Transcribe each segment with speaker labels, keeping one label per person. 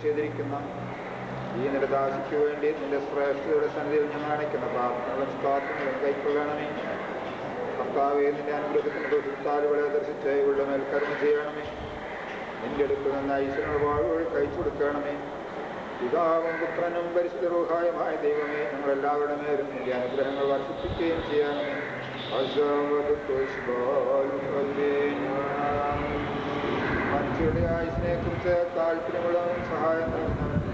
Speaker 1: ചെയ്തിരിക്കുന്ന ഈ നിരദാശിക്ക് വേണ്ടി നിന്റെ ശ്രേഷ്ഠതയുടെ സന്നിധിയിൽ ഞങ്ങൾ അണയ്ക്കുന്ന പ്രാർത്ഥനകളും സ്തോത്രങ്ങളും കൈക്കൊള്ളണമേ. കർത്താവേ, നിന്റെ അനുഗ്രഹത്തിന്റെ ബഹുത്താലുകളെ ദർശിച്ച് ഇവളുടെ മേൽ കരുണ ചെയ്യണമേ. നിന്റെ അടുത്ത് നിന്ന് ഈശ്വരനുള്ള വാഴുകൾ കഴിച്ചു കൊടുക്കണമേ. പിതാവും പുത്രനും പരിശുദ്ധ റൂഹായുമായ ദൈവമേ, ഞങ്ങളെല്ലാവരുടെ മേലും നിന്റെ അനുഗ്രഹങ്ങൾ വർദ്ധിപ്പിക്കുകയും ചെയ്യണമേ. മനുഷ്യരുടെ ആയുസിനെക്കുറിച്ച് താല്പര്യമുള്ളവനും സഹായം നൽകുന്നവനും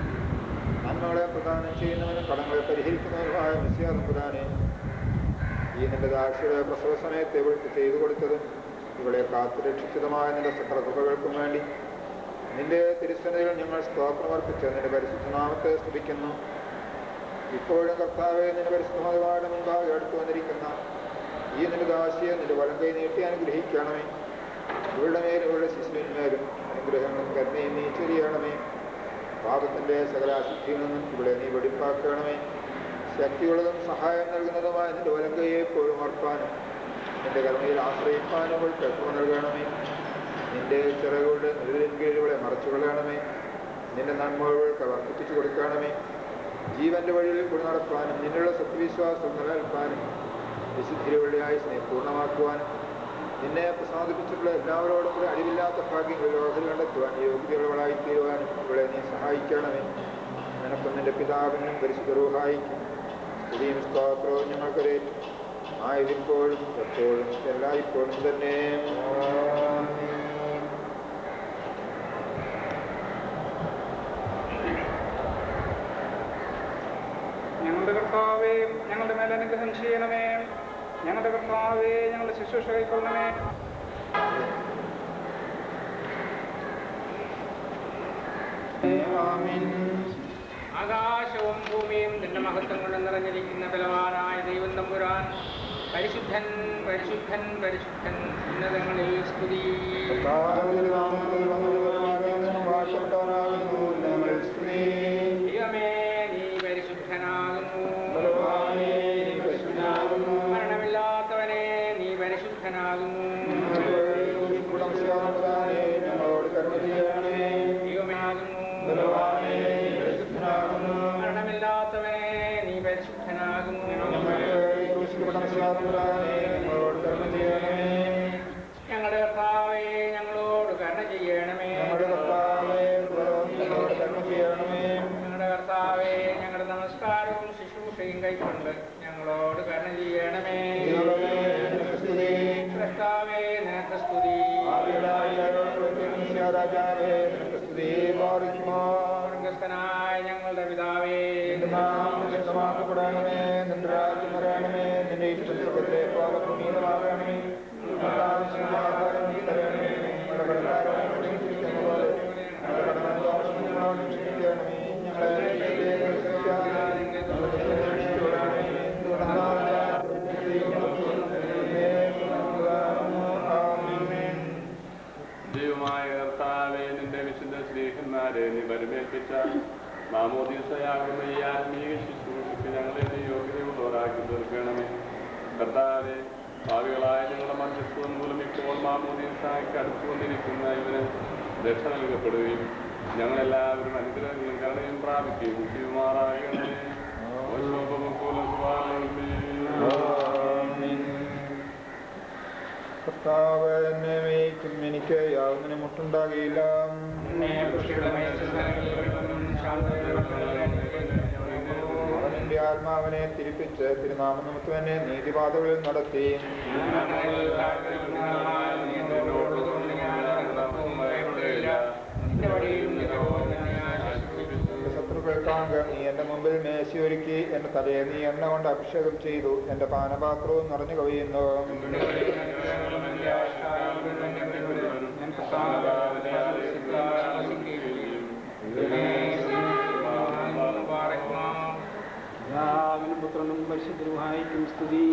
Speaker 1: നന്മകളെ പ്രദാനം ചെയ്യുന്നവനും കടങ്ങളെ പരിഹരിക്കുന്നവനുമായ മെസ്സിയ തമ്പുരാനെ, ഈ നിന്റെ ദാക്ഷിയുടെ പ്രസവ സമയത്ത് ഇവൾക്ക് ചെയ്തു കൊടുത്തതും ഇവളെ കാത്തുരക്ഷിച്ചതുമായ നിന്റെ സകല കൃപകൾക്കും വേണ്ടി നിന്റെ തിരുസന്നിധിയിൽ ഞങ്ങൾ സ്തോത്രമർപ്പിച്ച് നിന്റെ പരിശുദ്ധനാമത്തെ സ്തുതിക്കുന്നു. ഇപ്പോഴും കർത്താവെ, നിന്റെ പരിശുദ്ധമായ മുൻപാകെ അടുത്തു വന്നിരിക്കുന്ന ഈ നിന്റെ ദാസിയെ നിന്റെ വലം കൈ നീട്ടി അനുഗ്രഹിക്കണമേ. ഇവളുടെ മേലും ഇവളുടെ ശിശുവിന്മേലും അനുഗ്രഹങ്ങളും കരുണയും നീ ചൊരിയണമേ. പാപത്തിന്റെ സകല അശുദ്ധിയിൽ നിന്നും ഇവിടെ നീ വെടിപ്പാക്കണമേ. ശക്തിയുള്ളതും സഹായം നൽകുന്നതുമായ നിന്റെ വലം കൈയെ എപ്പോഴും അർപ്പാനും നിന്റെ കരുണയിൽ ആശ്രയിപ്പാനും ഇവൾ കൽപ്പന നൽകണമേ. നിന്റെ ചിറകുകളുടെ നിഴലിൻകീഴിലൂടെ മറച്ചുകൊള്ളണമേ. നിന്റെ നന്മകൾക്ക് വർദ്ധിപ്പിച്ചു കൊടുക്കണമേ. ജീവന്റെ വഴിയിൽ കൂടി നടപ്പാനും നിന്നുള്ള സത്യവിശ്വാസം നിലനിൽപ്പാനും വിശുദ്ധിയുടെ ആയുസിനെ പൂർണ്ണമാക്കുവാനും നിന്നെ പ്രസാദിപ്പിച്ചിട്ടുള്ള എല്ലാവരോടും കൂടെ അഴിവില്ലാത്ത ഭാഗ്യങ്ങൾ ലോകത്തിൽ കണ്ടെത്തുവാൻ യോഗ്യതകളായി തീരുവാനും ഇവിടെ നീ സഹായിക്കണമേ. നിനക്കും നിന്റെ പിതാവിനും പരിശുദ്ധ റൂഹായിക്കും സ്തുതിയും സ്തോത്രവും ഞങ്ങൾക്കൊരേ ആയതിപ്പോഴും എപ്പോഴും എല്ലായ്പ്പോഴും തന്നെ.
Speaker 2: ഞങ്ങളുടെ കർത്താവേ, ഞങ്ങളുടെ മേൽ അനുഗ്രഹം ചെയ്യണമേ. ഞങ്ങളുടെ കർത്താവേ, ഞങ്ങളുടെ ശുശ്രൂഷ കൈക്കൊള്ളണമേ. ആകാശവും ഭൂമിയും നിന്റെ മഹത്വം കൊണ്ട് നിറഞ്ഞിരിക്കുന്ന ബലവാനായ ദൈവം തമ്പുരാൻ, പരിശുദ്ധൻ പരിശുദ്ധൻ പരിശുദ്ധൻ, ഉന്നതങ്ങളിൽ സ്തുതി. ദൈവമേ, നീ പരിശുദ്ധനാകുന്നു. മരണമില്ലാത്തവനെ, നീ പരിശുദ്ധനാകുന്നു. മരണമില്ലാത്തവനെ, നീ പരിശുദ്ധനാകുന്നു. ഞങ്ങളുടെ കർത്താവേ, ഞങ്ങളോട് കരുണ ചെയ്യണമേ. ഞങ്ങളുടെ കർത്താവേ, ഞങ്ങളുടെ നമസ്കാരവും ശുശ്രൂഷയും കൈക്കൊണ്ട് ഞങ്ങളോട് കരുണ ചെയ്യണമേ. കർത്താവേ, നിനക്ക് സ്തുതി. സ്വർഗ്ഗസ്ഥനായ ഞങ്ങളുടെ പിതാവേ,
Speaker 1: വ്യക്തമാക്കപ്പെടണമേ. നിന്റെ രാജ്യം വരണമേ. നിന്റെ ഇഷ്ടത്തിലെ പാപപുനീതമാകണമേ. ആഹാരം നീ തരണമേ. ഞങ്ങളുടെ കടക്കാരോട് ക്ഷമിക്കുന്ന പോലെ ഞങ്ങളുടെ കടങ്ങളോട് ക്ഷമിക്കണമേ. ഞങ്ങളെ
Speaker 3: ദൈവമായ കർത്താവേ, നിന്റെ വിശുദ്ധ സ്നേഹന്മാരെ നീ പരിമേൽപ്പിച്ച മാമോദീസയാകുന്ന ഈ ആത്മീയ ശുശ്രൂഷയ്ക്ക് ഞങ്ങളെ നീ യോഗ്യതയുള്ളവരാക്കി തീർക്കണമേ. കർത്താവേ, ഭാവികളായ ഞങ്ങളുടെ മധ്യസ്ഥം മൂലം ഇപ്പോൾ മാമോദീസയ്ക്ക് അടുത്തുകൊണ്ടിരിക്കുന്ന ഇവന് രക്ഷ നൽകപ്പെടുകയും ഞങ്ങളെല്ലാവരും അനുഗ്രഹങ്ങളും കരുണയും പ്രാപിക്കുകയും ചെയ്യുമാറാകണമേ.
Speaker 1: കർത്താവ് എന്നെ മേയ്ക്കും, എനിക്ക് യാതൊന്നിനും മുട്ടുണ്ടാകില്ല. അവന്റെ ആത്മാവിനെ തിരിപ്പിച്ച് തിരുനാമനിമിത്തം എന്നെ നീതിപാതകളിൽ നടത്തി. ശത്രുക്കൾക്കാകെ നീ എന്റെ മുമ്പിൽ മേശയൊരുക്കി, എന്റെ തലയെ നീ എണ്ണ കൊണ്ട് അഭിഷേകം ചെയ്തു. എന്റെ പാനപാത്രവും നിറഞ്ഞു കവിയുന്നു.
Speaker 2: പിതാവിനും പുത്രനും പരിശുദ്ധരുമായിരിക്കും സ്തുതി.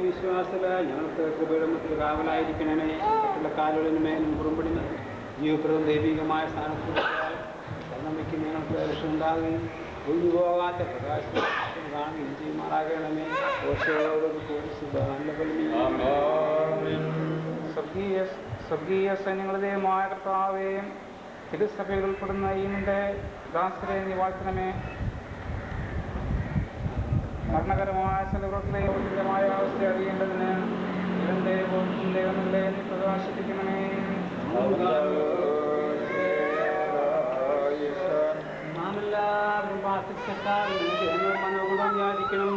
Speaker 2: വിശ്വാസല ഞങ്ങൾക്ക് കൃപയുടെ മുത്തിൽ കാവലായിരിക്കണമേ. മറ്റുള്ള കാലുകളിന് മേലും പുറംപെടുന്ന ജീവപ്രദം ദൈവികമായ സ്ഥാനത്ത് നമ്മയ്ക്ക് ഞങ്ങൾക്ക് രക്ഷമുണ്ടാകുകയും ഒഴിഞ്ഞു പോകാത്ത പ്രകാശം കാണുകയും ചെയ്യുമാറാകണമേ. സ്വർഗീയ
Speaker 4: സ്വർഗീയ സൈന്യങ്ങളുടെയുമായ കർത്താവേയും തിരുസഭയിൽ ഉൾപ്പെടുന്ന ഈ നിന്റെ ദാസരെ നീ വാഴ്ത്തണമേ. മരണകരമായ സ്ഥലപ്രവർത്തനമായ അവസ്ഥ അറിയേണ്ടതിന് ഇവന്റെ ദൈവങ്ങളെ നീ പ്രകാശിപ്പിക്കണമേ. നാം എല്ലാവരും പ്രാർത്ഥിച്ചാൽ മനോഗുണം യാചിക്കണം.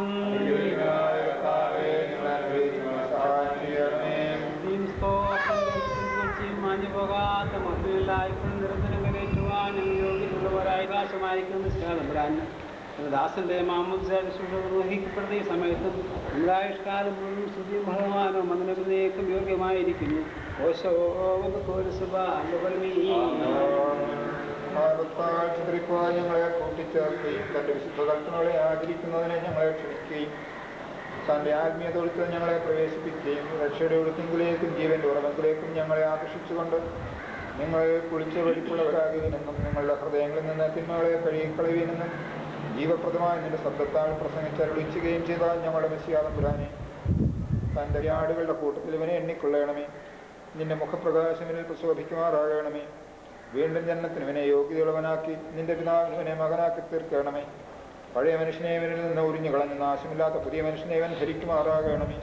Speaker 4: മാഞ്ഞു പോകാത്ത മക്കളെല്ലായ്പ്പോഴും നിരന്തരം കരയേറ്റുവാൻ യോഗ്യതയുള്ളവരായി ആകാശമായിരിക്കുന്ന ദാസന്റെ നിർവഹിക്കപ്പെടുന്ന ഈ സമയത്തും നമ്മുടെ ആയുഷ്കാലം മുഴുവൻ സ്തുതിയും ബഹുമാനവും അതിനേക്കും യോഗ്യമായിരിക്കുന്നു.
Speaker 1: ഞങ്ങളെ കൂട്ടിച്ചേർക്കുകയും തന്റെ വിശുദ്ധ കൽപ്പനകളെ ആചരിക്കുന്നതിനെ ഞങ്ങളെ ക്ഷണിക്കുകയും തന്റെ ആത്മീയ തൊഴുത്തിൽ ഞങ്ങളെ പ്രവേശിപ്പിക്കുകയും രക്ഷയുടെ ഒഴുക്കിലേക്കും ജീവന്റെ ഉറവത്തിലേക്കും ഞങ്ങളെ ആകർഷിച്ചുകൊണ്ട് നിങ്ങൾ കുളിച്ച് വെടിപ്പുള്ളവരാകുവിനെന്നും നിങ്ങളുടെ ഹൃദയങ്ങളിൽ നിന്ന് തിന്മകളെ കഴുകിക്കളയുവിനെന്നും ജീവപ്രദമായ നിന്റെ ശബ്ദത്താൽ പ്രസംഗിച്ചരുളിച്ചുകയും ചെയ്താൽ ഞങ്ങളുടെ മെസ്സിയാതമ്പുരാനെ തൻ്റെ ആടുകളുടെ കൂട്ടത്തിൽ ഇവനെ എണ്ണിക്കൊള്ളണമേ. നിന്റെ മുഖപ്രകാശമിനിൽ പ്രശോഭിക്കുമാറാകണമേ. വീണ്ടും ജന്മത്തിന് ഇവനെ യോഗ്യതയുള്ളവനാക്കി നിന്റെ പിതാവിന് ഇവനെ മകനാക്കി തീർക്കണമേ. പഴയ മനുഷ്യനെ ഇവനിൽ നിന്ന് ഉരിഞ്ഞു കളഞ്ഞ നാശമില്ലാത്ത പുതിയ മനുഷ്യനെ ഇവൻ ധരിക്കുമാറാകണമേ.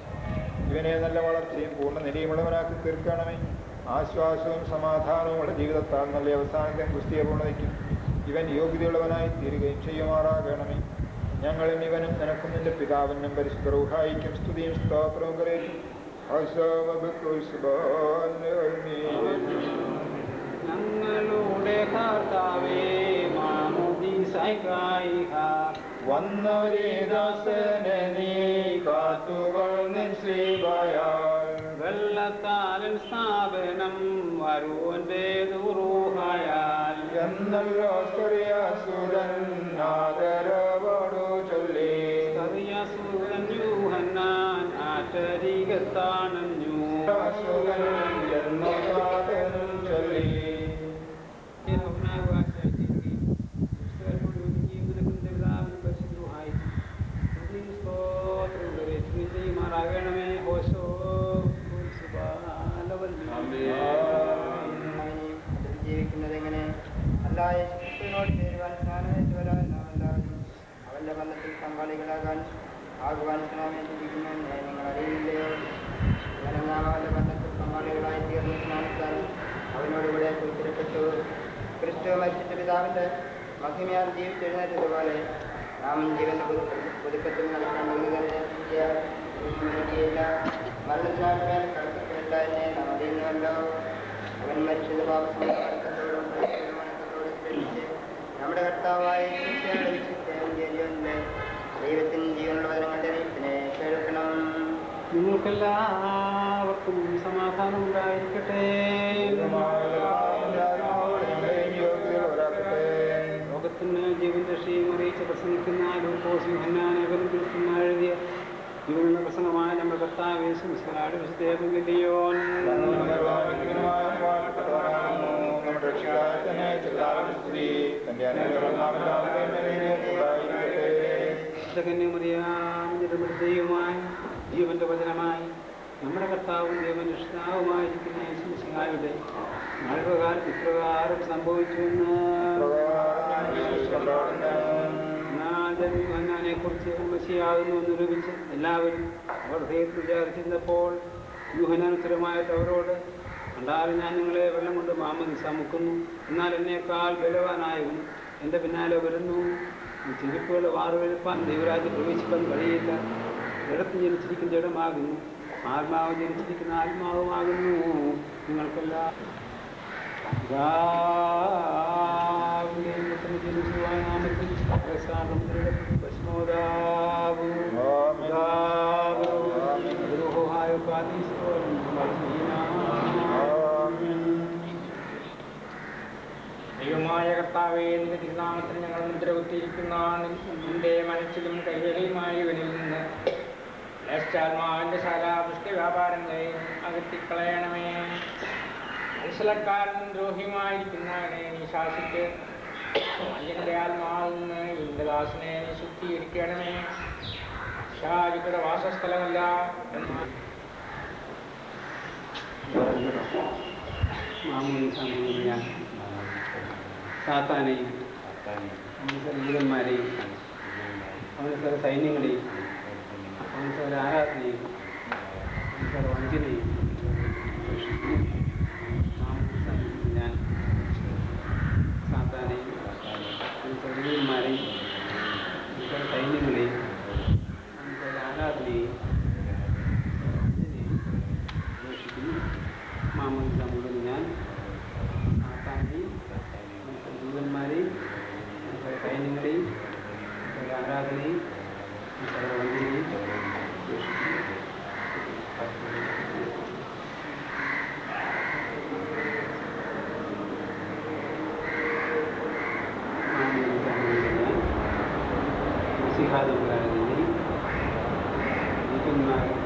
Speaker 1: ഇവനെ നല്ല വളർച്ചയും പൂർണ്ണ നിലയുമുള്ളവനാക്കി തീർക്കണമേ. ആശ്വാസവും സമാധാനവുമുള്ള ജീവിതത്താൽ നല്ല അവസാനത്തെ ക്രിസ്തീയ പൂർണ്ണതയ്ക്കും ഇവൻ യോഗ്യതയുള്ളവനായി തീരുകയും ചെയ്യുമാറാകണമേ. ഞങ്ങളും ഇവനും നിനക്കും നിന്റെ പിതാവിനും പരിശുദ്ധ റൂഹായിക്കും സ്തുതിയും സ്തോത്രവും കരേറ്റും.
Speaker 4: ഞങ്ങളുടെ കർത്താവേ
Speaker 1: വന്നൊരേ ദാസനെ നീ കാത്തുകൊള്ളിൻ ശ്രീബായാൽ
Speaker 4: വെള്ളത്താലൻ സ്ഥാപനം വരുവന്റെ ദുരൂഹായാൽ
Speaker 1: എന്നല്ലോ സ്കറിയാസുരൻ ആദരവോടു ചൊല്ലി
Speaker 4: സ്കറിയാസുരൻ യൂഹന്നാൻ ആറ്റരികത്താണഞ്ഞു
Speaker 1: എന്നു കാതനും ചൊല്ലി.
Speaker 5: ജീവിക്കുന്നതെങ്ങനെ അല്ലാതെ ശിക്ഷയോട് ചേരുവാൻ സ്നാനമേറ്റ് വരാൻ നാം എല്ലാവരും അവന്റെ ബന്ധത്തിൽ പങ്കാളികളാകാൻ ആകുവാൻ സ്നാനമേറ്റിരിക്കുന്നു എന്ന് നിങ്ങൾ അറിയില്ലയോ? അങ്ങനെ നാം അവന്റെ ബന്ധത്തിൽ പങ്കാളികളായി തീർന്ന സ്നാനത്താൽ അവനോടുകൂടെ കുറിച്ചിടപ്പെട്ടു. ക്രിസ്തു മരിച്ചിട്ട് പിതാവിന്റെ മഹിമയാൽ ജീവിച്ചെഴുന്നേറ്റതുപോലെ നാം ജീവന്റെ പുതുക്കത്തിൽ നടക്കേണ്ടതില്ല. മരണത്തിനാൽ കടത്തിപ്പെട്ടില്ല എന്നെ നാം അറിയുന്നുവല്ലോ. അവൻ മരിച്ചത് പാപസമയത്തോടും നമ്മുടെ കർത്താവായ ദൈവത്തിന് ജീവനുള്ള വചനങ്ങളുടെ അറിയിപ്പിനെ കേൾക്കണം.
Speaker 4: നിങ്ങൾക്കെല്ലാവർക്കും സമാധാനം ഉണ്ടായിരിക്കട്ടെ. ലോകത്തിന് ജീവൻ രക്ഷയും അറിയിച്ച് പ്രസംഗിക്കുന്ന ലൂക്കോസിംഹന്നാനകരും ക്രിസ്തുന്ന എഴുതിയ ജീവനുള്ള പ്രസംഗമായ നമ്മുടെ കർത്താവ് യേശുമിശിഹായുടെ വിശുദ്ധേവങ്കല്ലിയോ ദൈവമായി ജീവന്റെ വചനമായി നമ്മുടെ കർത്താവും ദൈവനിഷ്ഠാവുമായിരിക്കുന്ന യേശുമിശിഹായുടെ നാളുകാലത്ത് ഇപ്രകാരം സംഭവിച്ചുവെന്ന് യോഹന്നാനെ കുറിച്ച് മെസ്സിയാകുന്നു എന്ന് നിരൂപിച്ച് എല്ലാവരും അവർ ഹൃദയത്തിൽ വിചാരിച്ചിരുന്നപ്പോൾ യോഹന്നാൻ ഉത്തരമായിട്ട് അവരോട്, കണ്ടാലും ഞാൻ നിങ്ങളെ വെള്ളം കൊണ്ട് മാമോദീസ മുക്കുന്നു, എന്നാൽ എന്നേക്കാൾ ബലവാനായവൻ എൻ്റെ പിന്നാലെ വരുന്നു. ചെരുപ്പുകൾ വാറുവെളുപ്പാൻ ദൈവരാജ്യം പ്രവേശിക്കാൻ കഴിയില്ല. ജഡത്തിൽ ജനിച്ചിരിക്കുന്ന ജഡമാകുന്നു, ആത്മാവ് ജനിച്ചിരിക്കുന്ന ആത്മാവുമാകുന്നു. നിങ്ങൾക്കെല്ലാം
Speaker 6: ദൈവമായ കർത്താവേ, നിന്റെ തിരുനാമത്തിന് ഞങ്ങൾ മുദ്രകുത്തിയിരിക്കുന്ന നിന്റെ മനസ്സിലും കൈകളിലുമായവനിൽ നിന്ന് ാത്മാവിന്റെ ശാലാപുഷ്ടി വ്യാപാരങ്ങളെയും അകറ്റിക്കളയണമേ. മനസ്സിലക്കാരനും ദ്രോഹിയുമായിരിക്കുന്നവനെ നീ ശാസിച്ച് അന്യന്റെ ആത്മാവിൽ നിന്ന് നിന്റെ ദാസനെ നീ ശുദ്ധീകരിക്കണമേ. ശാരിയുടെ വാസസ്ഥലമല്ല എന്ന്
Speaker 4: മാമോദീസാമുള്ള ഞാൻ സാത്താനെയും അവൻ്റെ ചില ദൂതന്മാരെയും അവൻ്റെ ചില സൈന്യങ്ങളെയും അവൻ്റെ ചില ആരാധനയും അവൻ്റെ ചില വഞ്ചനയും ഞാൻ സാത്താനെയും അവൻ്റെ ചില ദൂതന്മാരെയും ചില സൈന്യങ്ങളെയും അവൻ്റെ ചില ആരാധനയെയും ഉപേക്ഷിക്കുന്നു. മാമോദീസാമുള്ള ഞാൻ സാത്താനെയും ദൂതന്മാരെയും സൈന്യങ്ങളെയും ആരാധനയും വഞ്ചനയും സിഹാദന്മാരെയും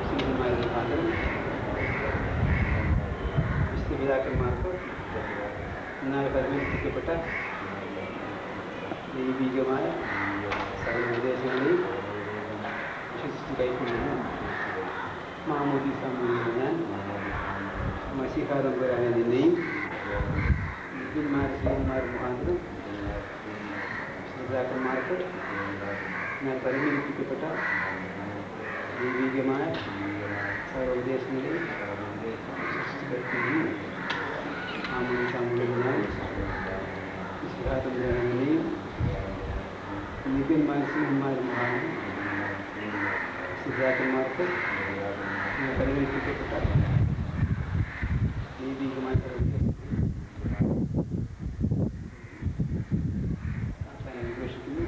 Speaker 4: സീതന്മാരുടെ മുഖാന്തരം വിശുദ്ധപിതാക്കന്മാർക്ക് എന്നാൽ പരിമേൽപ്പിക്കപ്പെട്ട ദൈവികമായ സകല നിർദ്ദേശങ്ങളെയും വിശ്വസിച്ച് കൈക്കൊള്ളുന്നു. മാമോദീസാമുള്ള ഞാൻ മസീഹാദമ്പരായ നിന്നെയും സീതന്മാരുടെ മുഖാന്തരം വിശുദ്ധപിതാക്കന്മാർക്ക് ഞാൻ പരിമേൽപ്പിക്കപ്പെട്ട ദൈവികമായ സകല ഉദ്ദേശങ്ങളെയും വിശ്വസിച്ച് കൈക്കൊള്ളുന്നു. മാമോദീസാമുള്ള ഞാൻ വിശുദ്ധാത്മനെയും നിത്യന്മാരും മുഖാന്തരം സിദ്ധാർത്ഥന്മാർക്ക് പരിഗണിക്കപ്പെട്ട ദൈവികമായ ഉപേക്ഷിക്കുന്നു.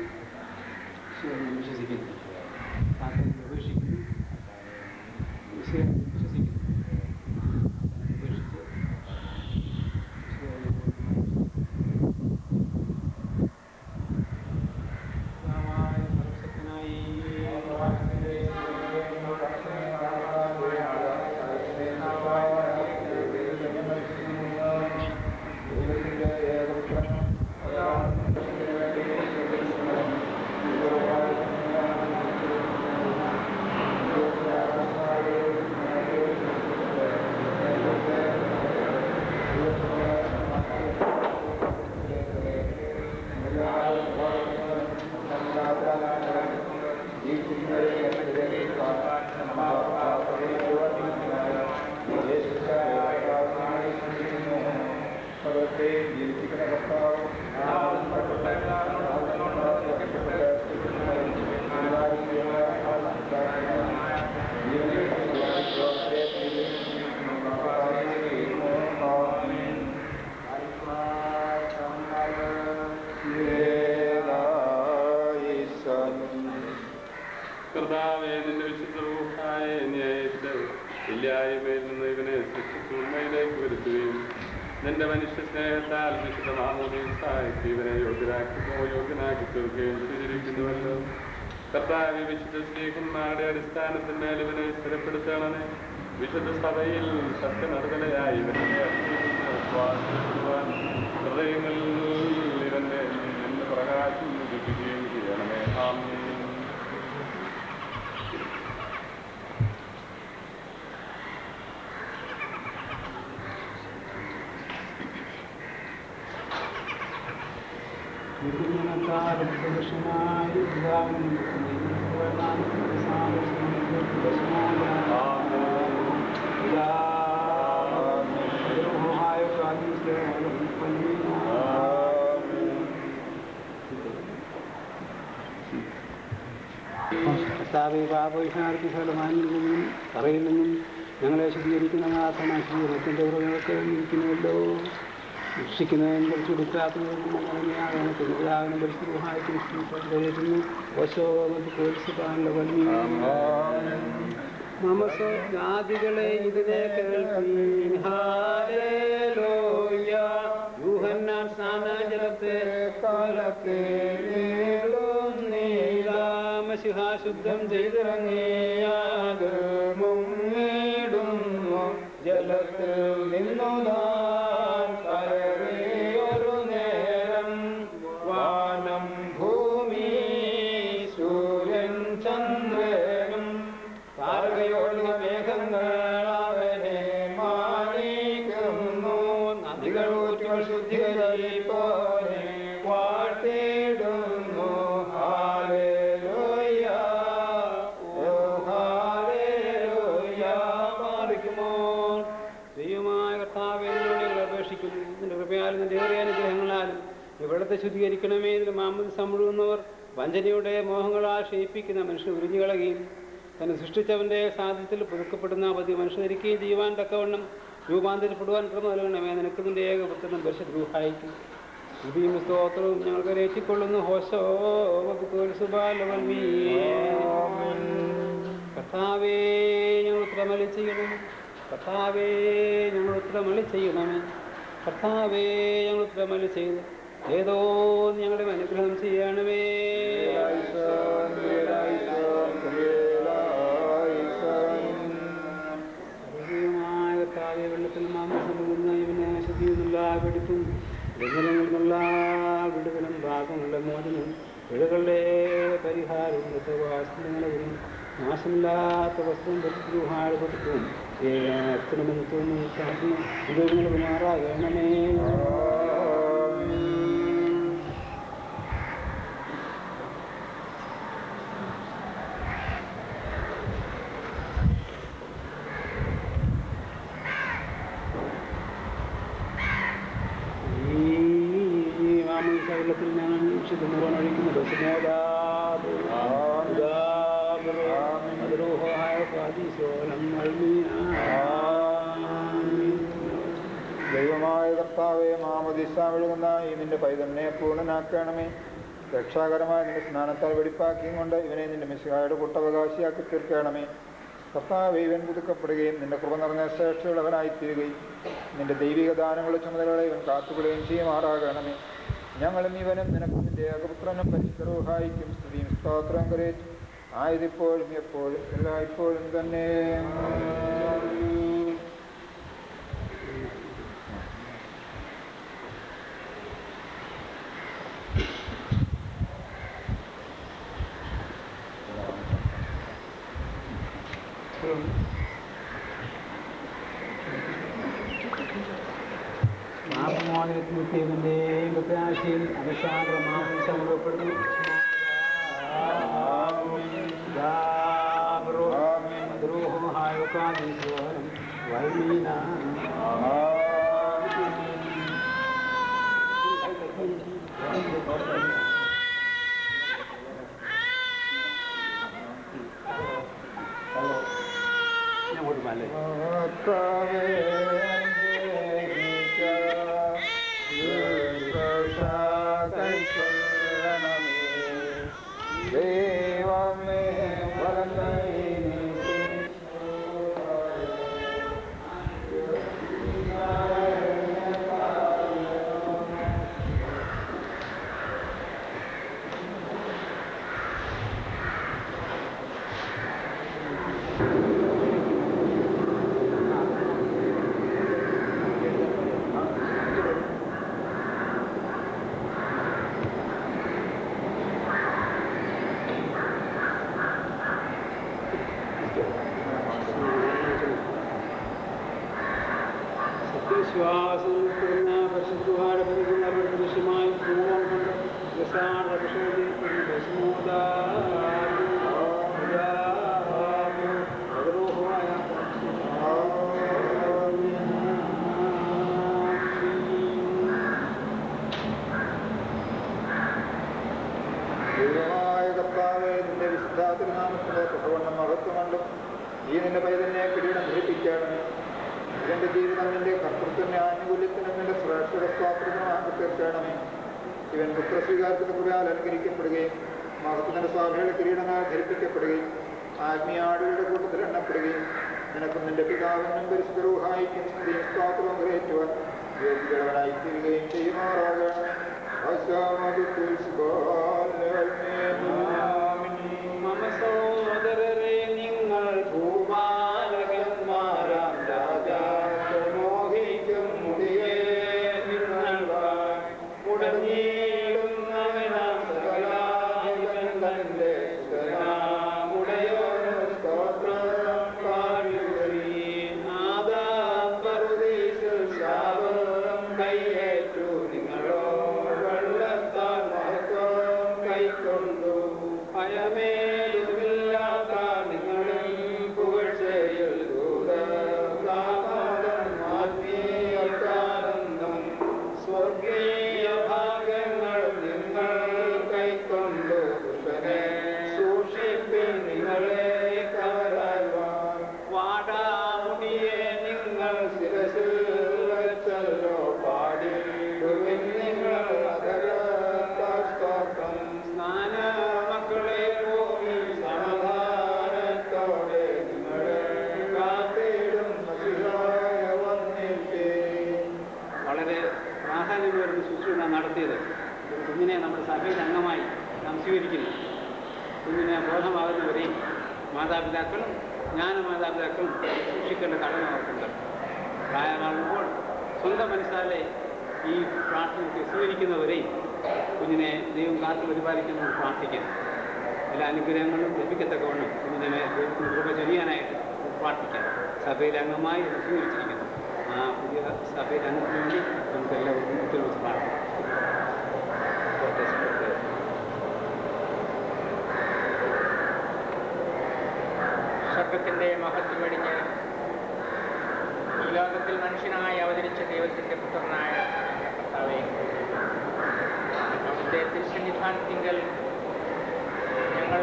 Speaker 4: ഈശ്വരനെ വിശ്വസിക്കുന്നു. സാത്താനെ ഉപേക്ഷിക്കുന്നു. ഈശ്വരനെ വിശ്വസിക്കുന്നു. ഉപേക്ഷിച്ച്
Speaker 3: കർത്താവേ, നിന്റെ വിശുദ്ധ റൂഹായ ന്യായത്തിൽ ഇല്ലായ്മയിൽ നിന്ന് ഇവനെ സൃഷ്ടിച്ച് ഉണ്മയിലേക്ക് വരുത്തുകയും നിന്റെ മനുഷ്യ സ്നേഹത്താൽ വിശുദ്ധ മാമോദീസായ്ക്ക് ഇവനെ യോഗ്യനാക്കി തീർക്കുകയും ചെയ്തിരിക്കുന്നുവല്ലോ. കർത്താവേ, വിശുദ്ധ സ്നേഹന്മാരുടെ അടിസ്ഥാനത്തിന്മേൽ ഇവനെ സ്ഥിരപ്പെടുത്തണമേ. വിശുദ്ധ സഭയിൽ സത്യനടുതലയായി ഇവനെ ഹൃദയങ്ങളിൽ ഇവന്റെ നിന്ന് പ്രകാശം ലഭിക്കുകയും ചെയ്യണമേ. ആമേൻ.
Speaker 4: കർത്താവേ, പാപവിഷാർക്ക് ഫലമാനിൽ നിന്നും തറയിൽ നിന്നും ഞങ്ങളെ ശുദ്ധീകരിക്കുന്ന ആത്മാശീകരണത്തിൻ്റെ ഉറവിടത്തിൽ ഇരിക്കുന്നുവല്ലോ. രക്ഷിക്കുന്നതിനും പരിശുദ്ധാത്മാവിനും ഞങ്ങളെയാകണം പിതാവിനും പരിശുദ്ധമായിട്ടുന്നു. ജാതികളെ ഇതിനെ കേൾപ്പീൻ. ഹല്ലേലൂയ. യൂഹന്നാൻ സ്നാനജലത്തെ കാലത്തെ മശിഹാ ശുദ്ധം ചെയ്തിറങ്ങിയാകും നേടുന്നു. ജലത്തിൽ നിന്നുതാൻ കയറിയൊരു നേരം വാനം ഭൂമി സൂര്യൻ ചന്ദ്രനും താരകയോടുള്ള മേഘങ്ങൾ അവനെ മാനിക്കുന്നു. സുന്ദരി പോലെ വാഴ്ത്തിടുന്നു. ഹല്ലേലൂയ, ഓ ഹല്ലേലൂയ. പാടിക്കുമോ? ദൈവമായ കർത്താവേ, ഞങ്ങളെ അപേക്ഷിക്കുന്നു. നിന്റെ കൃപയാലും നിന്റെ ഏറിയ അനുഗ്രഹങ്ങളാലും ഇവിടത്തെ ശുദ്ധീകരിക്കണമേ. ഇതിന് മാമോദിസ മുഴുകുന്നവർ വഞ്ചനയുടെ മോഹങ്ങളാൽ ക്ഷയിപ്പിക്കുന്ന മനുഷ്യൻ ഉരിഞ്ഞു കളയുകയും തന്നെ സൃഷ്ടിച്ചവന്റെ സാധ്യത്തിൽ പുതുക്കപ്പെടുന്ന പതി മനുഷ്യരിക്കുകയും ചെയ്യുവാൻ തക്കവണ്ണം രൂപാന്തരപ്പെടുവാൻ ക്രമ നൽകണമേ. നിനക്ക് നിന്റെ ഏകപുത്രനും പരിശുദ്ധായിക്കും സ്തുതിയും സ്തോത്രവും ഞങ്ങൾക്ക് രേറ്റിക്കൊള്ളുന്നു. ഹോശോ സുബാലവൽമീ. കർത്താവേ, ഞങ്ങൾ ഉത്തരമളി ചെയ്യണം. കർത്താവേ, ഞങ്ങൾ ഉത്തരമളി ചെയ്യണമേ. കർത്താവേ, ഞങ്ങൾ ഉത്തരമളി ചെയ്ത് ഏതോ ഞങ്ങളുടെ അനുഗ്രഹം ചെയ്യണമേ. കർത്താവെ, വെള്ളത്തിൽ മാംസം ഇവനെ ശുദ്ധിയുള്ള വെടിപ്പും ലംഘനങ്ങളിൽ നിന്നുള്ള വിടുതലും ഭാഗമുള്ള മോചനം പിഴകളുടെ പരിഹാരം വാസനകളും നാശമില്ലാത്ത വസ്ത്രം ദ്രോഹാടുപെടുത്തും ഏണമെന്ന് തോന്നുന്നു. പ്രാർത്ഥന ഇതൊരു മാറാകണമേ. വെള്ളത്തിൽ ഞാൻ ശുദ്ധമുറൻ ഒഴിക്കുന്നത്
Speaker 1: ദൈവമായ കർത്താവേ, മാമോദിസ ഒഴുകുന്ന ഈ നിന്റെ പൈതലിനെ പൂർണ്ണനാക്കണമേ. രക്ഷാകരമായ നിന്റെ സ്നാനത്താൽ വെടിപ്പാക്കിയും കൊണ്ട് ഇവനെ നിന്റെ മിശിഹായുടെ കൂട്ടവകാശിയാക്കി തീർക്കണമേ. കർത്താവേ, ഇവൻ പുതുക്കപ്പെടുകയും നിന്റെ കൃപ നിറഞ്ഞ ശ്രേഷ്ഠയുള്ളവനായിത്തീരുകയും നിന്റെ ദൈവിക ദാനങ്ങളുടെ ചുമതലകളെ ഇവൻ കാത്തുകൊള്ളുകയും ചെയ്യുമാറാകണമേ. ഞങ്ങളും ഇവനും നിനക്കും നിന്റെ ഏകപുത്രനും പരിശുദ്ധരൂഹായിക്കും സ്തുതിയും സ്തോത്രം കരേറ്റും ആയതിപ്പോഴും എപ്പോഴും എല്ലായ്പ്പോഴും തന്നെ.
Speaker 4: മാമോദിസത്തിന്റെയും പ്രത്യാശയിൽ അവസാന മാമോദിസ മുഴുവപ്പെടുന്നു.
Speaker 1: ദൈവമേ
Speaker 4: വിശ്വാസം പരിശുദ്ധമായ ദൃശ്യമായി പൂർണ്ണം കൊണ്ട്
Speaker 1: ദൈവമായ കർത്താവേ, നിന്റെ വിശുദ്ധ തിരുനാമത്തിന്റെ പ്രസവണ്ണം മഹത്വമുണ്ടും ഈ നിന്റെ പൈതലിനെ കിരീടം ധരിപ്പിക്കണമേ. ഇവന്റെ ജീവിതം നിന്റെ കർത്തൃത്വന്റെ ആനുകൂല്യത്തിനും നിന്റെ ശ്രേഷ്ഠ സ്വാതന്ത്ര്യമാക്കി തീർക്കണമേ. ഇവൻ പുത്രസ്വീകാരത്തിന്റെ കൃപയാൽ അലങ്കരിക്കപ്പെടുകയും മഹത്വത്തിന്റെ സ്വാഭിയുടെ കിരീടങ്ങൾ ധരിപ്പിക്കപ്പെടുകയും ആത്മീയ ആടുകളുടെ കൂട്ടത്തിൽ എണ്ണപ്പെടുകയും നിനക്കും നിന്റെ പിതാവിനും പരിശുദ്ധരൂഹായിക്കും സ്തുതിയും സ്തോത്രവും ഗ്രഹിക്കുവാൻ യോഗ്യവനായിത്തീരുകയും ചെയ്യുമാറാകണമേ.
Speaker 4: സഹോദരരെ, നിങ്ങൾ ഭൂപാലകന്മാരാം രാജാമോഹിക്കും മുടിയേ നിങ്ങൾ മുടങ്ങിയിടുന്നവനാം സകലാധിപൻ തന്റെ സുതനാമുടയോന് സ്തോത്രം പാടുകയും നാദാം പറുദീസിൽ ശാപം കൈയേറ്റു നിങ്ങൾ
Speaker 1: സ്വർഗീയ ഭാഗ്യങ്ങൾ നിങ്ങൾ കൈക്കൊണ്ടു പുരുഷനെ സൂക്ഷിപ്പിൻ നിങ്ങളെ കവരാൻ വാടാമുടിയെ നിങ്ങൾ ശിരസിൽ വെച്ചല്ലോ പാടിടുവിൻ നിങ്ങൾ അതരസ്തോത്രം സ്നാന മക്കളെ പോയി സമാധാനത്തോടെ നിങ്ങളെ കാത്തിടും മസിഹായ വന്നിട്ടേ.
Speaker 4: വളരെ പ്രാധാന്യമേറുന്ന ശുശ്രൂഷ നടത്തിയത് ഒരു കുഞ്ഞിനെ നമ്മുടെ സഭയുടെ അംഗമായി നാം സ്വീകരിക്കുന്നു. കുഞ്ഞിനെ ബോധമാകുന്നവരെയും മാതാപിതാക്കളും ജ്ഞാനമാതാപിതാക്കളും സൂക്ഷിക്കേണ്ട കടമ അവർക്കുണ്ട്. പ്രായമാകുമ്പോൾ സ്വന്തം മനസ്സാലെ ഈ പ്രാർത്ഥനയ്ക്ക് സ്വീകരിക്കുന്നവരെയും കുഞ്ഞിനെ ദൈവം കാത്തു പരിപാലിക്കുന്നവർ പ്രാർത്ഥിക്കുന്നു. എല്ലാ അനുഗ്രഹങ്ങളും ലഭിക്കത്തക്കവണ്ണം കുഞ്ഞിനെ ദൈവത്തിന് കൃപ ചെയ്യാനായിട്ട് പ്രാർത്ഥിക്കാം. സഭയിലെ അംഗമായി അത് സ്വീകരിച്ചിരിക്കുന്നു. ആ പുതിയ സഭയിലെ അംഗത്തിന് വേണ്ടി നമുക്ക് എല്ലാവർക്കും ഒത്തിരി വെച്ച് പ്രാർത്ഥിക്കാം.
Speaker 6: സ്വർഗത്തിൻ്റെ മഹത്വം വെടിഞ്ഞ് ഈ ലോകത്തിൽ മനുഷ്യനായി അവതരിച്ച ദൈവത്തിൻ്റെ പുത്രനായ കർത്താവേ, അവിടുത്തെ തിരുസന്നിധാനത്തിങ്കൽ ഞങ്ങൾ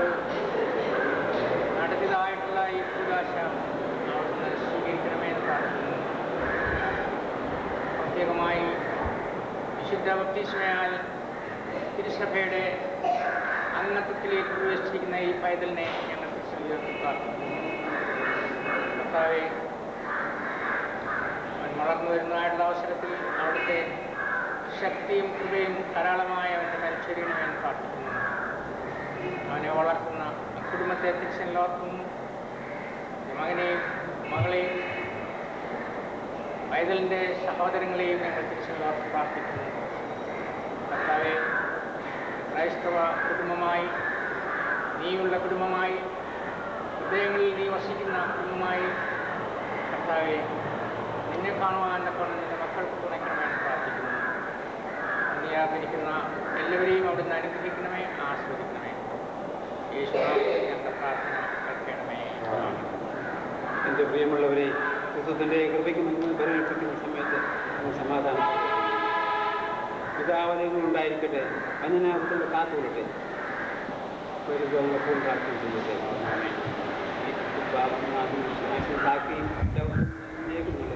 Speaker 6: നടത്തിയതായിട്ടുള്ള ഈ കൂദാശ അവിടുന്ന് സ്വീകരിക്കണമെന്ന് പ്രാർത്ഥിക്കുന്നു. പ്രത്യേകമായി വിശുദ്ധ ബപ്തിസ്മയാൽ തിരുസഭയുടെ അംഗത്വത്തിലേക്ക് പ്രവേശിച്ചിരിക്കുന്ന ഈ പൈതലിനെ ഞങ്ങൾ തിരുസഭയിൽ പ്രാർത്ഥിക്കുന്നു. കർത്താവേ, അവൻ വളർന്നു വരുന്നതായിട്ടുള്ള അവസരത്തിൽ അവിടുത്തെ ശക്തിയും കൃപയും ധാരാളമായ അവൻ്റെ പരിചരിക്കണമെന്ന് പ്രാർത്ഥിക്കുന്നു. അവനെ വളർത്തുന്ന കുടുംബത്തെ തിരിച്ചെല്ലാം ഓർക്കുന്നു. മകനെയും മകളെയും പൈതലിൻ്റെ സഹോദരങ്ങളെയും ഞങ്ങൾ തിരിച്ചെല്ലാം പ്രാർത്ഥിക്കുന്നു. കർത്താവെ, ക്രൈസ്തവ കുടുംബമായി, നീയുള്ള കുടുംബമായി, ഹൃദയങ്ങളിൽ നീ വസിക്കുന്ന കുടുംബമായി, കർത്താവെ, നിന്നെ കാണുവാൻ കൊണ്ട് നിന്റെ മക്കൾക്ക് തുണയ്ക്കണമെന്ന് പ്രാർത്ഥിക്കുന്നു. നീ ആദരിക്കുന്ന എല്ലാവരെയും അവിടുന്ന് അനുഗ്രഹിക്കണമേ, ആസ്വദിക്കണമേ. യേശുനാമത്തിൽ ഞങ്ങളുടെ പ്രാർത്ഥന കേൾക്കണമേ.
Speaker 4: എൻ്റെ പ്രിയമുള്ളവരെ, ക്രിസ്തുവിൻ്റെ കൃപയ്ക്ക് മുൻപ് പരിഗണിക്കുന്ന സമയത്ത് സമാധാനം പിതാവലയങ്ങളുണ്ടായിരിക്കട്ടെ, അന്യനാമത്തിൽ കാത്തുകൊള്ളട്ടെ. ഒരു എപ്പോഴും പ്രാർത്ഥന ചെയ്യട്ടെ. ബാക്കിയും കേൾക്കുന്നില്ല.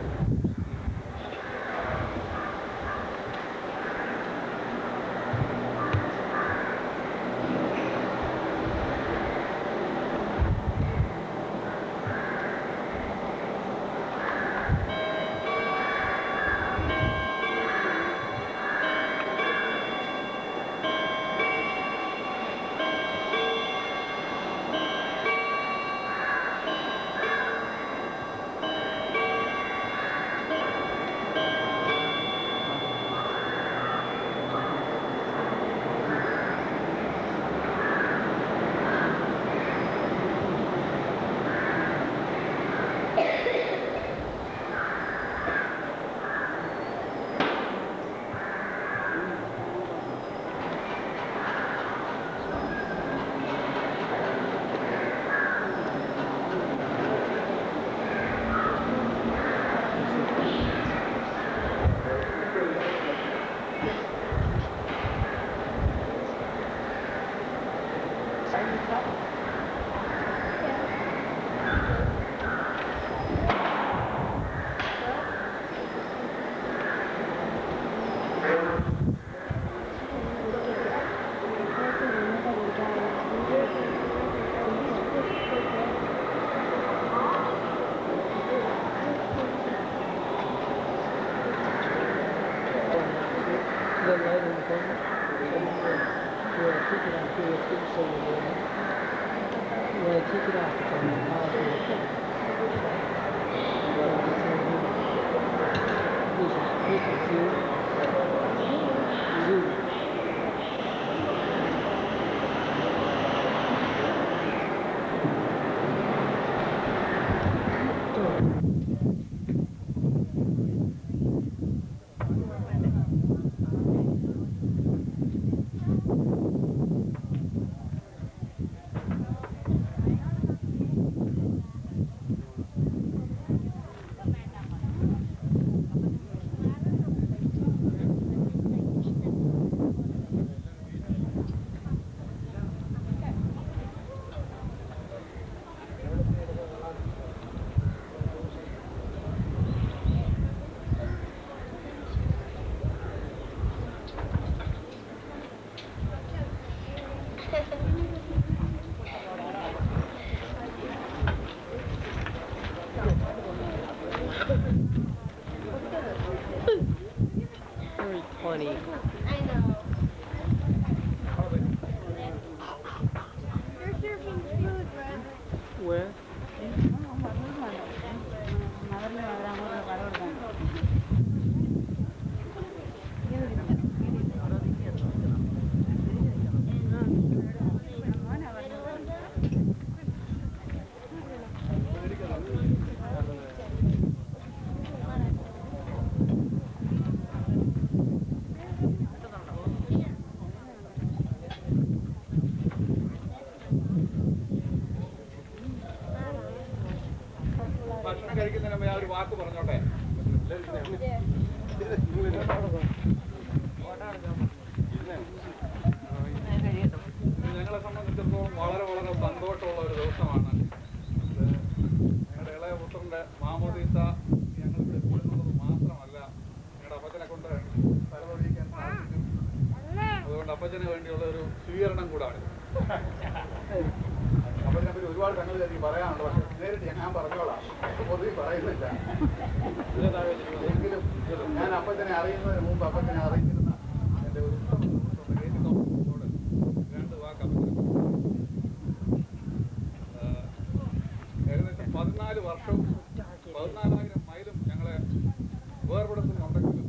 Speaker 7: I know. They're serving food, right?
Speaker 4: Where?
Speaker 3: ഭക്ഷണം കഴിക്കുന്നതിന് മുമ്പ് ഞാൻ ഒരു വാക്ക് പറഞ്ഞോട്ടെ. ഞങ്ങളെ സംബന്ധിച്ചിടത്തോളം വളരെ വളരെ സന്തോഷമുള്ള ഒരു ദിവസമാണ്. ഞങ്ങളുടെ ഇളയ പുത്രന്റെ മാമോദീസ ഞങ്ങൾ ഇവിടെ കൂടുന്നത് മാത്രമല്ല, ഞങ്ങളുടെ അപ്പച്ചനെ കൊണ്ട് തലവഴിക്കാൻ സാധിച്ചു. അതുകൊണ്ട് അപ്പച്ചന് വേണ്ടിയുള്ള ഒരു സ്വീകരണം കൂടാണ്. അപ്പച്ചനെ പറ്റി ഒരുപാട് സംഗതി എനിക്ക് പറയാനുണ്ട്, പക്ഷെ നേരിട്ട് ഞാൻ പറഞ്ഞോളാം, പൊതുവെ പറയുന്നില്ല. എങ്കിലും ഞാൻ അപ്പച്ചനെ അറിയുന്നതിന് മുമ്പ് അപ്പച്ചനെ അറിയിച്ചിരുന്ന എൻ്റെ ഒരു സുഹൃത്തുണ്ട് രണ്ട് വാക്ക് അപ്പച്ചനെ. ഏകദേശം 14 വർഷവും 14,000 മൈലും ഞങ്ങളെ വേർപെടുത്തുന്നുണ്ടെങ്കിലും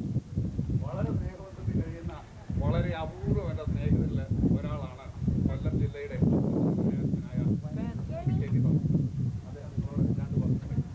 Speaker 3: വളരെ സ്നേഹബന്ധത്തിൽ കഴിയുന്ന വളരെ അപൂർവം എൻ്റെ സ്നേഹിതരിൽ ഒരാളാണ് കൊല്ലം ജില്ലയുടെ സ്നേഹത്തിനായ അദ്ദേഹം നിങ്ങളോട് രണ്ട് വാക്ക് പറയും.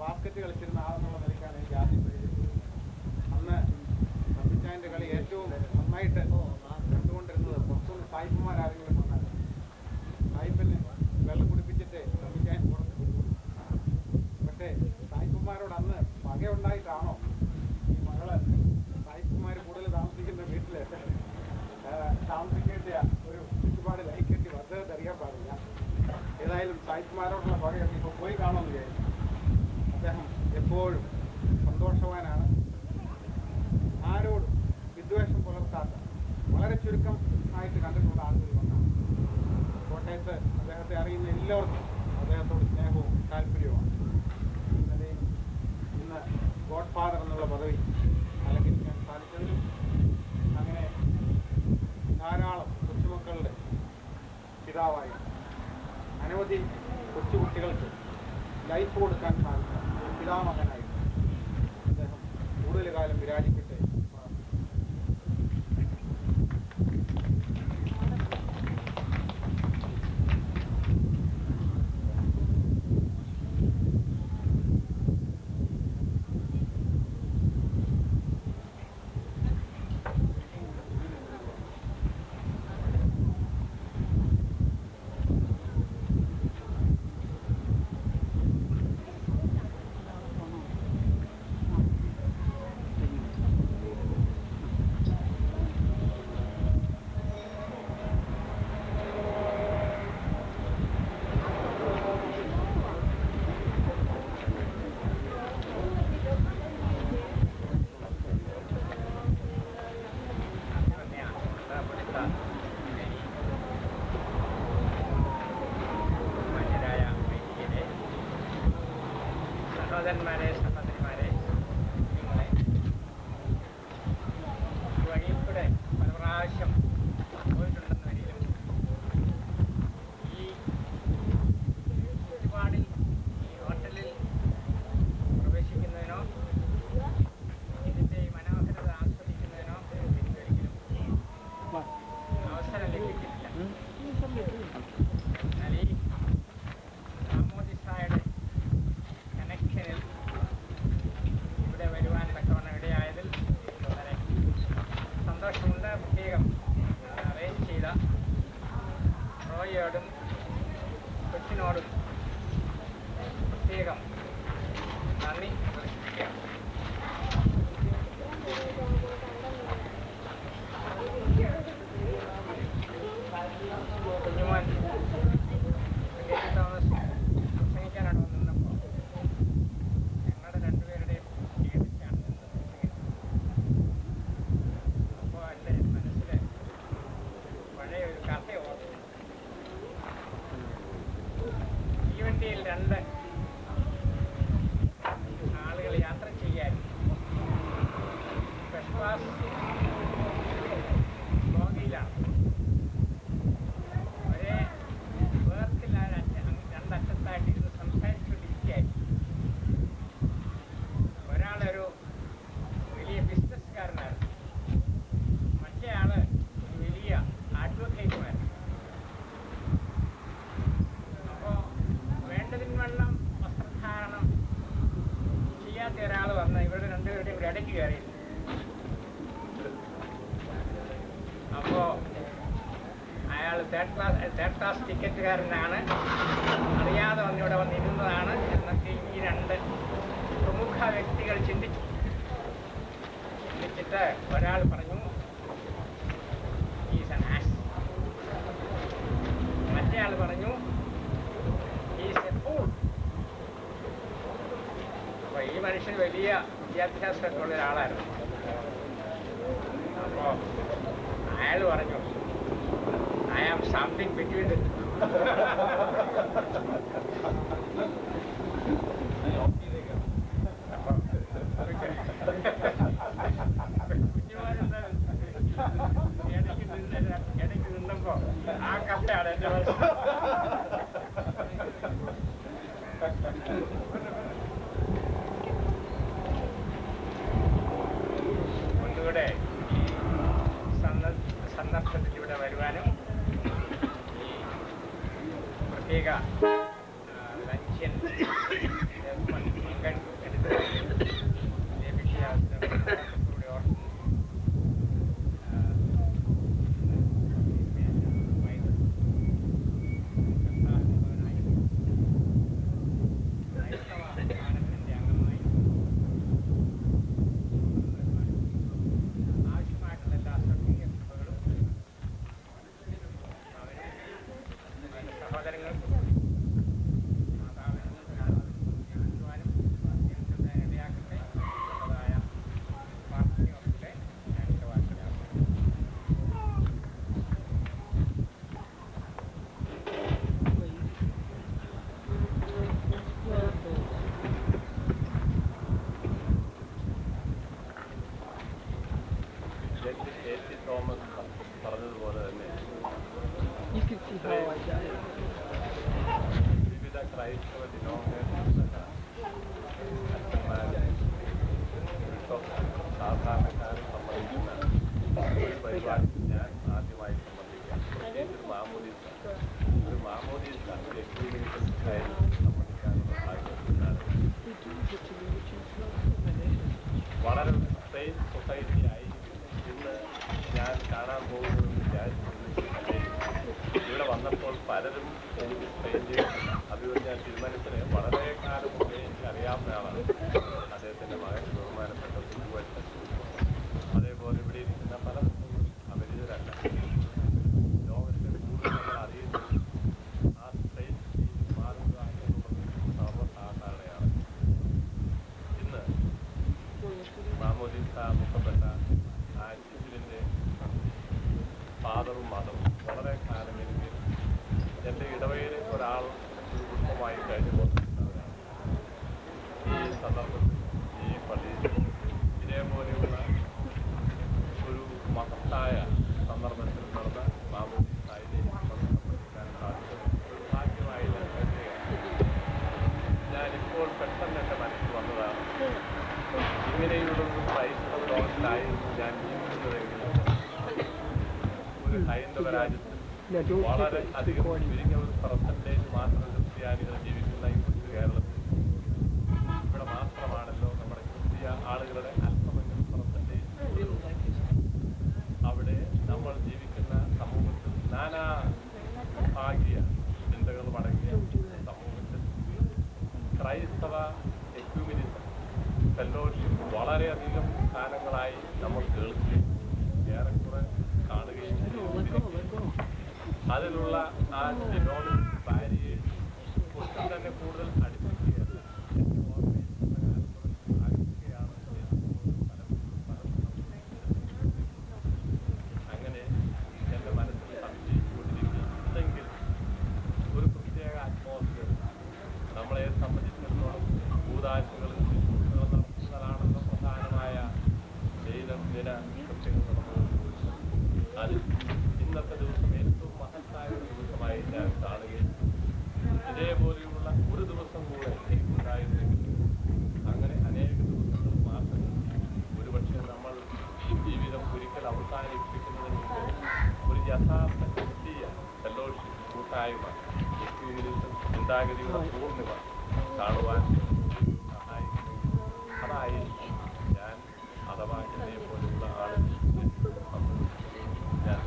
Speaker 3: ബാസ്കറ്റ് കളിച്ചിരുന്ന ആളെന്നുള്ള നിലയ്ക്കാണ് എനിക്ക് ആദ്യം പരിചയപ്പെട്ടത്. അന്ന് അപ്പിച്ചായൻ്റെ കളി ഏറ്റവും നന്നായിട്ട് കണ്ടുകൊണ്ടിരുന്നത് പുറത്തുനിന്ന് സായിപ്പന്മാരാരെങ്കിലും വന്നാൽ സായിപ്പിന് വെള്ളം കുടിപ്പിച്ചിട്ട് അപ്പിച്ചായൻ പുറത്ത് കൊടുക്കും. പക്ഷേ സായിപ്പന്മാരോട് അന്ന് പകയുണ്ടായിട്ടാണോ ഈ മകള് സായിപ്പന്മാർ കൂടുതൽ താമസിക്കുന്ന വീട്ടിൽ താമസിക്കേണ്ട ഒരു ചുറ്റുപാട് ലൈക്കെട്ടി അദ്ദേഹത്തെ അറിയാൻ പാടില്ല. ഏതായാലും സായിപ്പന്മാരോടുള്ള പകയൊക്കെ ഇപ്പോൾ പോയി കാണുമെന്ന് വിചാരിച്ചു. അദ്ദേഹം എപ്പോഴും സന്തോഷവാനാണ്, ആരോടും വിദ്വേഷം പുലർത്താത്ത, വളരെ ചുരുക്കം ആയിട്ട് കണ്ടിട്ടുള്ള ആളുകളിൽ ഒന്നാണ്. കോട്ടയത്ത് അദ്ദേഹത്തെ അറിയുന്ന എല്ലാവർക്കും അദ്ദേഹത്തോട് സ്നേഹവും താല്പര്യവുമാണ്. ഇന്നലെ ഇന്ന് ഗോഡ് ഫാദർ എന്നുള്ള പദവി അലങ്കരിക്കാൻ സാധിച്ചതിലും അങ്ങനെ ധാരാളം കൊച്ചുമക്കളുടെ പിതാവായി അനവധി കൊച്ചുകുട്ടികൾക്ക് ലൈഫ് കൊടുക്കാൻ സാധിച്ച പിതാമകനായിട്ട് അദ്ദേഹം കൂടുതൽ കാലം വിരാജിക്കട്ടെ. സഹോദരന്മാരെ, സഹോദരിമാരെ, നിങ്ങളെ
Speaker 6: തേർഡ് ക്ലാസ് ടിക്കറ്റുകാരനാണ്, അറിയാതെ വന്നിവിടെ വന്നിരുന്നതാണ് എന്നൊക്കെ ഈ രണ്ട് പ്രമുഖ വ്യക്തികൾ ചിന്തിച്ചിട്ട് ഒരാൾ പറഞ്ഞു ഈസ് ആൻ ആസ്, മറ്റേയാൾ പറഞ്ഞു ഈസ് എ ഫൂൾ. അപ്പോൾ ഈ മനുഷ്യൻ വലിയ വിദ്യാഭ്യാസമൊക്കെ ഉള്ള ഒരാളായിരുന്നു. അപ്പോൾ അയാൾ പറഞ്ഞു I am something between the ഇടയ്ക്ക് നിന്നപ്പോ ആ കഥയാണ് എന്റെ ഒന്നുകൂടെ ഈ സന്ദർഭത്തിൽ ഇവിടെ വരുവാനും ഈ പ്രത്യേക ലക്ഷ്യൻ പങ്കെടുത്ത് വിഷയാവസ്ഥയുടെ ഓർക്കുന്നു.
Speaker 8: പറഞ്ഞതുപോലെ തന്നെ വിവിധ ക്രൈസ്തവ ഡിനോമിനേഷൻസൊക്കെ സാധാരണക്കാരെ സംബന്ധിക്കുന്ന ഒരു പരിപാടിക്ക് ഞാൻ ആദ്യമായി സംബന്ധിക്കാം. പ്രത്യേകിച്ച് ഒരു മാമോദീസ ഒരു എക്സ്പീരിയൻസായി സംബന്ധിക്കാനുള്ള ഭാഗ്യത്തിനാണ്. വളരെ സെയിം സൊസൈറ്റിയായി ഇന്ന് ഞാൻ കാണാൻ പോകുന്നതെന്ന് വിചാരിച്ചിരുന്നില്ലേ. ഇവിടെ വന്നപ്പോൾ പലരും എനിക്ക് സ്പെയിൻ്റെ അതുകൊണ്ട് ഞാൻ തീരുമാനത്തിന് വളരെ കാലം മുന്നേ എനിക്ക് അറിയാവുന്ന ആളാണ്. അദ്ദേഹത്തിൻ്റെ മകൻ ബഹുമാനപ്പെട്ട സുഖമായിട്ട്, അതേപോലെ ഇവിടെ ഇരിക്കുന്ന പല അപരിചിതരല്ല. ലോകത്തെ കൂടുതൽ നമ്മൾ അറിയുന്നത് ആ സ്പെയിൻ മാറുക എന്നുള്ളത് സർവ്വസാധാരണയാണ്. ഇന്ന് മാമോദീസ മുഖപ്പെട്ട ആ ശിശുവിൻ്റെ ഫാദറും മദറും വളരെ കാലം എനിക്ക് എൻ്റെ ഇടവയിലെ ഒരാൾ ഒരു കുടുംബമായി കഴിഞ്ഞു പോകുന്നവരാണ്. ഈ സന്ദർഭത്തിൽ ഈ പള്ളിയിൽ ഇതേപോലെയുള്ള ഒരു മഹത്തായ സന്ദർഭത്തിൽ നടന്ന മാമോദീസയിലെ സംബന്ധിക്കാൻ സാധിച്ചത് ഒരു ഭാഗ്യമായി ഞാൻ കരുതുകയാണ്. ഞാനിപ്പോൾ പെട്ടെന്ന് എൻ്റെ മനസ്സിൽ വന്നതാണ്, ഇങ്ങനെയുള്ള ഒരു ക്രൈസ്തവ ലോകത്തിലായിരുന്നു ഞാൻ ജീവിക്കുന്നതെങ്കിൽ ഒരു ഹൈന്ദവ രാജ്യത്തിൽ വളരെ അധികം ചുരുങ്ങിയ ഒരു പെർസെൻറ്റേജ് മാത്രം ക്രിസ്ത്യാനികൾ ജീവിക്കുന്ന ഈ കൊച്ചു കേരളത്തിൽ ഇവിടെ മാത്രമാണല്ലോ നമ്മുടെ ക്രിസ്തീയ ആളുകളുടെ അല്പമെങ്കിലും പെർസെൻറ്റേജ്. അവിടെ നമ്മൾ ജീവിക്കുന്ന സമൂഹത്തിൽ നാനാ ഭാഗ്യ ചിന്തകളും അടങ്ങിയ സമൂഹത്തിൽ ക്രൈസ്തവ എക്യൂമിനിസം ഫെല്ലോഷിപ്പ് വളരെയധികം കാലങ്ങളായി നമ്മൾ കേൾക്കുകയും ഏറെക്കുറെ കാണുകയും ചെയ്തിരിക്കുന്നു. അതിലുള്ള ആ ഡിനോമിനൽ ബാരിയേഴ്സ് ഒട്ടും തന്നെ കൂടുതൽ അടുപ്പിക്കുകയല്ല, എൻ്റെ ഓർമ്മയിൽ അടുക്കുകയാണ് അങ്ങനെ എൻ്റെ മനസ്സിൽ സംശയിച്ചുകൊണ്ടിരിക്കുന്നെങ്കിൽ ഒരു പ്രത്യേക അറ്റ്മോസ്ഫിയർ നമ്മളെ സംബന്ധിച്ചിടത്തോളം കൂതാശകളും ശുശ്രൂഷകളും നടത്തുന്നതാണല്ലോ പ്രധാനമായ ദിന കൃത്യങ്ങൾ നടന്നുകൊണ്ടിരിക്കുന്നത്. അതിൽ ഇന്നത്തെ ദിവസം ഏറ്റവും മഹത്തായ ഒരു ദിവസമായി ഞാൻ കാണുകയും ഇതേപോലെയുള്ള ഒരു ദിവസം കൂടെ എനിക്കുണ്ടായിരുന്നെങ്കിൽ അങ്ങനെ അനേക ദിവസങ്ങൾ മാത്രം ഒരുപക്ഷെ നമ്മൾ ജീവിതം ഒരിക്കൽ അവസാനിപ്പിക്കുന്നതിന് മുമ്പ് ഒരു യഥാർത്ഥ ക്രിസ്തീയ ഫെല്ലോഷിപ്പ് കൂട്ടായ്മ എക്യൂമിനിസം ചിന്താഗതിയുടെ പൂർണ്ണിമ കാണുവാൻ സഹായിക്കുമെങ്കിൽ അതായിരിക്കും ഞാൻ അഥവാ ഇതേപോലെയുള്ള ആളുകൾ ഞാൻ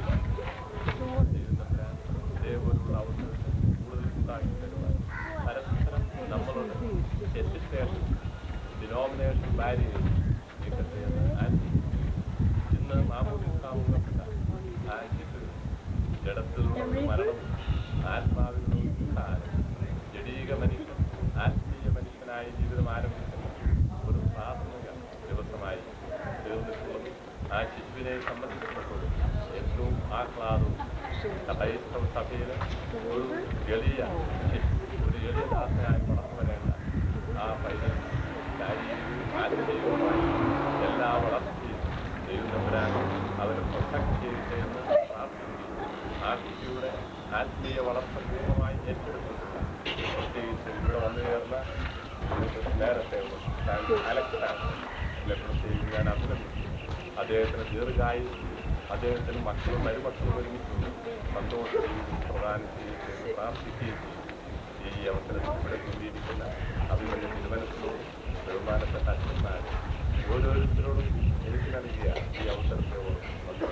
Speaker 8: ജഡത്തിൽ നിന്ന് മരണം, ആത്മാവിൽ നിന്ന് സ്ഥാനം. ജഡീക മനുഷ്യൻ ആത്മീയ മനുഷ്യനായി ജീവിതം ആരംഭിക്കുന്ന ഒരു പ്രാഥമിക ദിവസമായി തീർന്നിട്ടുള്ളത് ആ ശിശുവിനെ സംബന്ധിച്ചിടത്തോളം ഏറ്റവും ആഹ്ലാദവും ക്രൈസ്തവ സഭയിൽ ഒരു എളിയ ദാസനായി വളർന്നു വരേണ്ട ആ പൈതൽ ശാരീരികവും ആത്മീയവുമായി എല്ലാ വളർച്ചയും ദൈവതമ്പുരാൻ അവന് പ്രൊട്ടക്ട് ചെയ്യട്ടെ എന്ന് പ്രാർത്ഥിക്കുന്നു. ആ കുട്ടിയുടെ ആത്മീയ വളർച്ച പൂർണ്ണമായി ഏറ്റെടുത്തിട്ടുള്ള പ്രത്യേകിച്ച് ഇവിടെ വന്നു ചേർന്ന നേരത്തെ അലക്സാണ്ടർ പ്രത്യേകിച്ച് ഞാൻ അഭിനന്ദിക്കുന്നു. അദ്ദേഹത്തിന് ദീർഘായുസ്, അദ്ദേഹത്തിന് മക്കളും മരുമക്കളും ഒരുമിച്ചുണ്ട് സന്തോഷം പ്രദാനം ചെയ്യുകയും പ്രാർത്ഥിക്കുകയും ചെയ്യും. ഈ അവസരത്തിൽ ഇവിടെ കൂടിയിരിക്കുന്ന അഭിമന്യ തിരുമനസിനോടും ബഹുമാനപ്പെട്ട അച്ഛന്മാരും ഓരോരുത്തരോടും എനിക്ക് നൽകിയ ഈ അവസരത്തോടും വന്നു.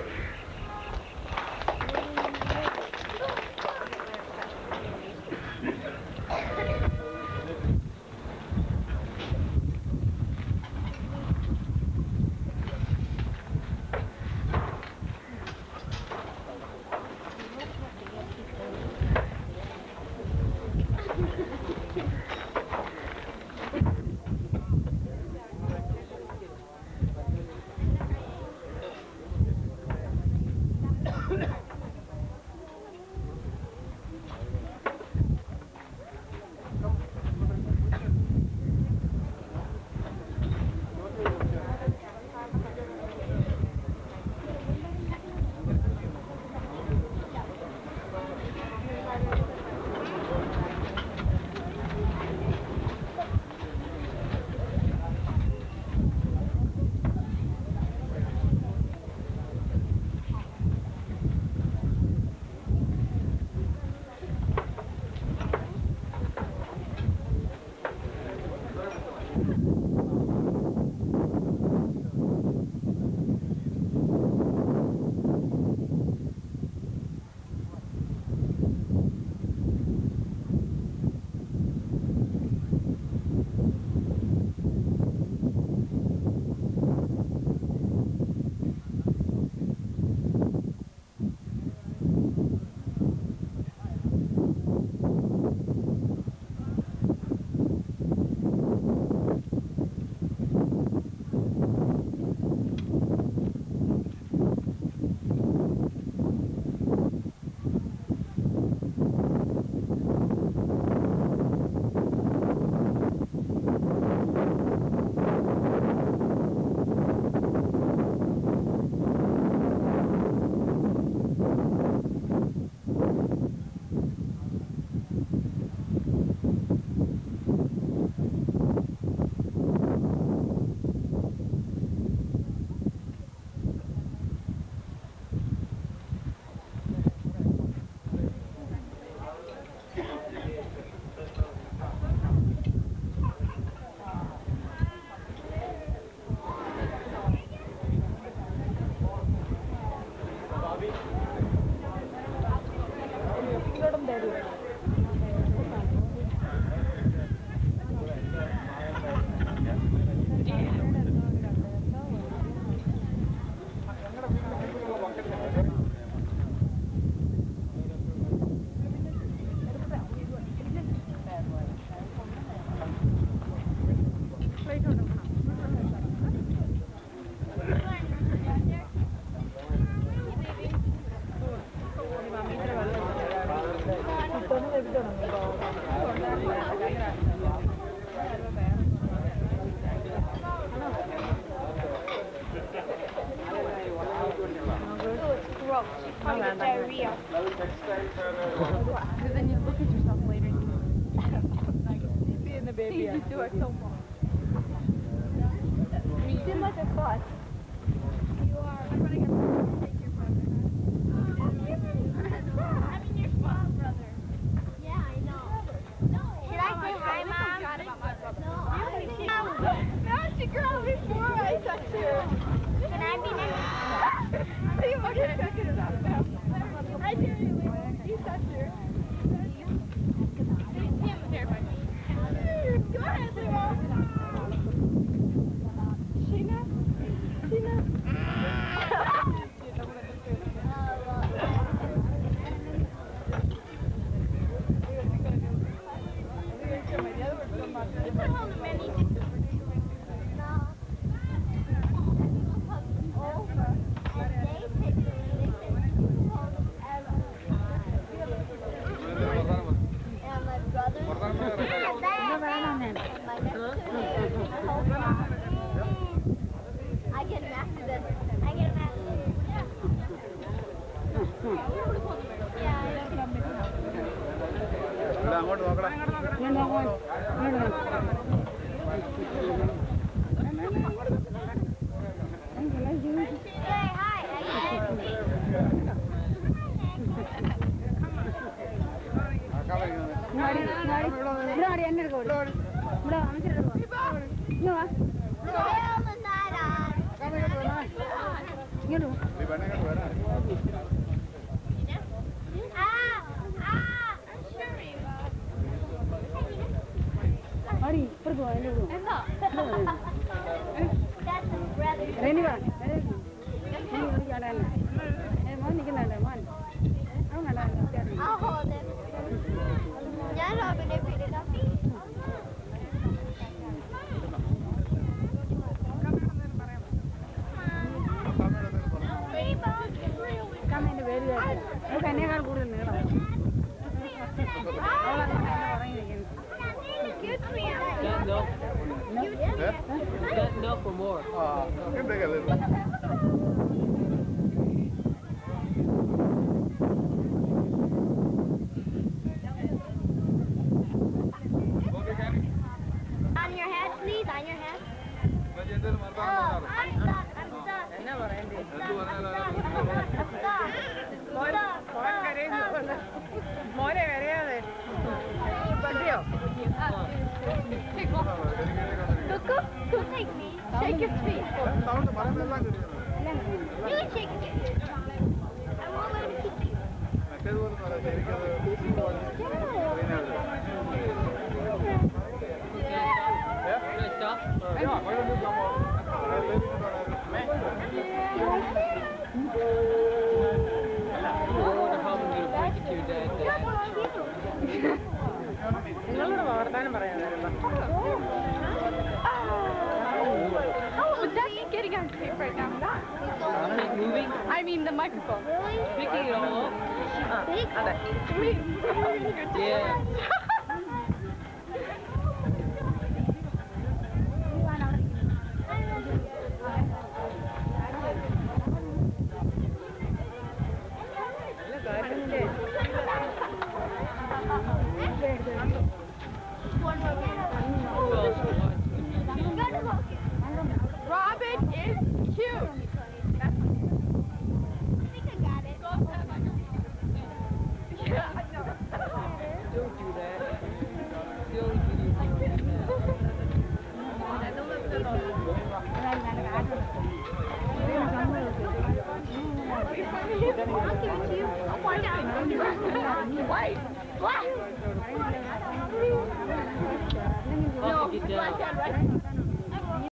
Speaker 7: Probably get diarrhea. Because then you look at yourself later and you see in the baby. You do it so much. You seem like a fuss. You are. I'm going to take your brother. I mean your small brother. Yeah, I know. Should I say hi, Mom? No, she girl before I touched her. Can I be next? You must have taken it out now. I dare you, you touched her. Sam terrified me. Go ahead, Leo. Sheena? Sheena?
Speaker 3: അങ്ങോട്ട് നോക്കണം.
Speaker 7: I'll hold him. Yeah, Robin, if you did not be.
Speaker 6: No for more.
Speaker 7: On your head, please, on your head. Oh, I'm stuck, I'm stuck.
Speaker 9: മോനെ കരയാതെ പറ്റിയോ
Speaker 7: Cuckoo, take me. Shake your feet. You shake your feet. I won't let him keep you.
Speaker 9: നിങ്ങളോട് വർത്താനം പറയാനായിരുന്നു
Speaker 7: Oh, that's getting on tape right now.
Speaker 6: Moving?
Speaker 7: I mean the microphone. Really?
Speaker 6: Picking it all up?
Speaker 9: അതെ
Speaker 6: Yeah.
Speaker 7: One more Robin is cute. I think I got it. Yeah, I know.
Speaker 6: Don't do that. The only video
Speaker 7: I'll give it to you. I'll find out. What?